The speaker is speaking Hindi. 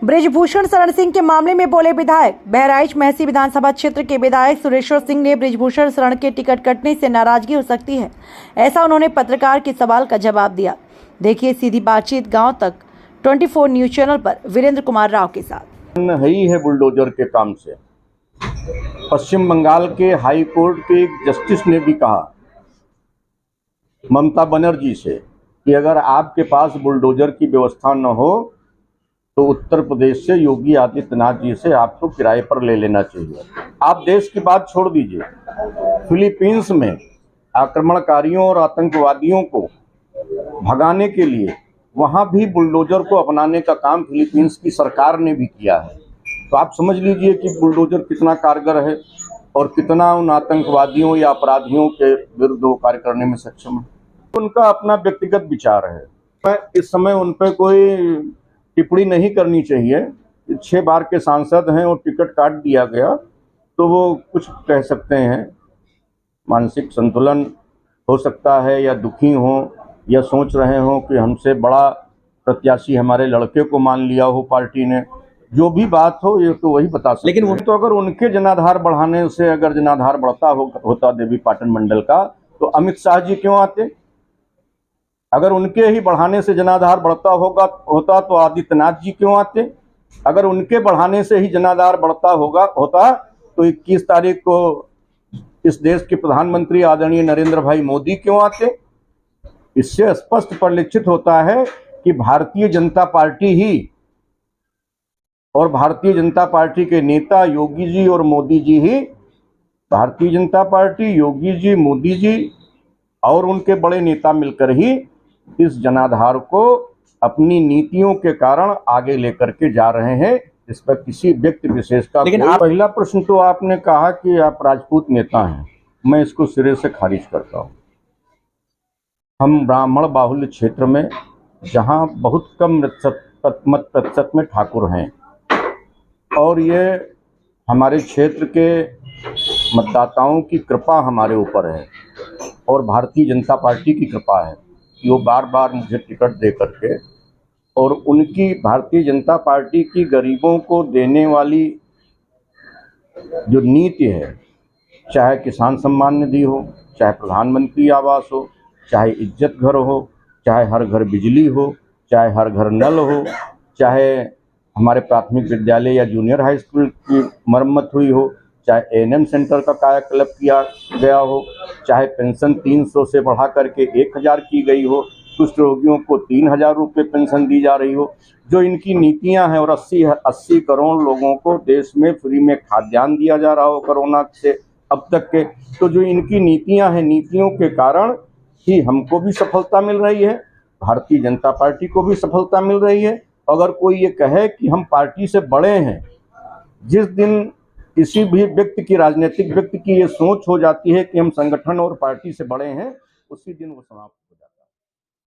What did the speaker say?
बृजभूषण शरण सिंह के मामले में बोले विधायक। बहराइच महसी विधानसभा क्षेत्र के विधायक सुरेश्वर सिंह ने बृजभूषण शरण के टिकट कटने से नाराजगी हो सकती है, ऐसा उन्होंने पत्रकार के सवाल का जवाब दिया। देखिए सीधी बातचीत गांव तक 24 न्यूज चैनल पर वीरेंद्र कुमार राव के साथ। ही है बुलडोजर के काम से। पश्चिम बंगाल के हाई कोर्ट के एक जस्टिस ने भी कहा ममता बनर्जी से कि अगर आपके पास बुलडोजर की व्यवस्था न हो तो उत्तर प्रदेश से योगी आदित्यनाथ जी से आपको किराए पर ले लेना चाहिए। आप देश की बात छोड़ दीजिए, फिलीपींस में आक्रमणकारियों और आतंकवादियों को भगाने के लिए वहां भी बुलडोजर को अपनाने का काम फिलीपींस की सरकार ने भी किया है। तो आप समझ लीजिए कि बुलडोजर कितना कारगर है और कितना उन आतंकवादियों या अपराधियों के विरुद्ध वो कार्य करने में सक्षम है। उनका अपना व्यक्तिगत विचार है। मैं इस समय उन पर कोई टिप्पणी नहीं करनी चाहिए। 6 बार के सांसद हैं और टिकट काट दिया गया तो वो कुछ कह सकते हैं। मानसिक संतुलन हो सकता है या दुखी हो या सोच रहे हो कि हमसे बड़ा प्रत्याशी हमारे लड़के को मान लिया हो पार्टी ने। जो भी बात हो ये तो वही बता सकते। लेकिन वो तो अगर उनके जनाधार बढ़ाने से अगर जनाधार बढ़ता होता देवी पाटन मंडल का तो अमित शाह जी क्यों आते? अगर उनके ही बढ़ाने से जनाधार बढ़ता होता तो आदित्यनाथ जी क्यों आते? अगर उनके बढ़ाने से ही जनाधार बढ़ता होता तो 21 तारीख को इस देश के प्रधानमंत्री आदरणीय नरेंद्र भाई मोदी क्यों आते? इससे स्पष्ट परिलक्षित होता है कि भारतीय जनता पार्टी ही और भारतीय जनता पार्टी के नेता योगी जी और मोदी जी ही, भारतीय जनता पार्टी, योगी जी, मोदी जी और उनके बड़े नेता मिलकर ही इस जनाधार को अपनी नीतियों के कारण आगे लेकर के जा रहे हैं। इस पर किसी व्यक्ति विशेष का लेकिन पहला प्रश्न तो आपने कहा कि आप राजपूत नेता हैं, मैं इसको सिरे से खारिज करता हूं। हम ब्राह्मण बाहुल्य क्षेत्र में जहां बहुत कम मत प्रतिशत में ठाकुर हैं और ये हमारे क्षेत्र के मतदाताओं की कृपा हमारे ऊपर है और भारतीय जनता पार्टी की कृपा है कि वो बार बार मुझे टिकट दे करके और उनकी भारतीय जनता पार्टी की गरीबों को देने वाली जो नीति है, चाहे किसान सम्मान निधि हो, चाहे प्रधानमंत्री आवास हो, चाहे इज्जत घर हो, चाहे हर घर बिजली हो, चाहे हर घर नल हो, चाहे हमारे प्राथमिक विद्यालय या जूनियर हाई स्कूल की मरम्मत हुई हो, चाहे एएनएम सेंटर का कायाकल्प किया गया हो, चाहे पेंशन 300 से बढ़ा करके 1000 की गई हो, कुष्ठ रोगियों को 3000 रुपये पेंशन दी जा रही हो। जो इनकी नीतियां हैं और 80 करोड़ लोगों को देश में फ्री में खाद्यान्न दिया जा रहा हो कोरोना से अब तक के, तो जो इनकी नीतियां हैं, नीतियों के कारण ही हमको भी सफलता मिल रही है, भारतीय जनता पार्टी को भी सफलता मिल रही है। अगर कोई ये कहे कि हम पार्टी से बड़े हैं, जिस दिन किसी भी व्यक्ति की, राजनीतिक व्यक्ति की ये सोच हो जाती है कि हम संगठन और पार्टी से बड़े हैं, उसी दिन वो समाप्त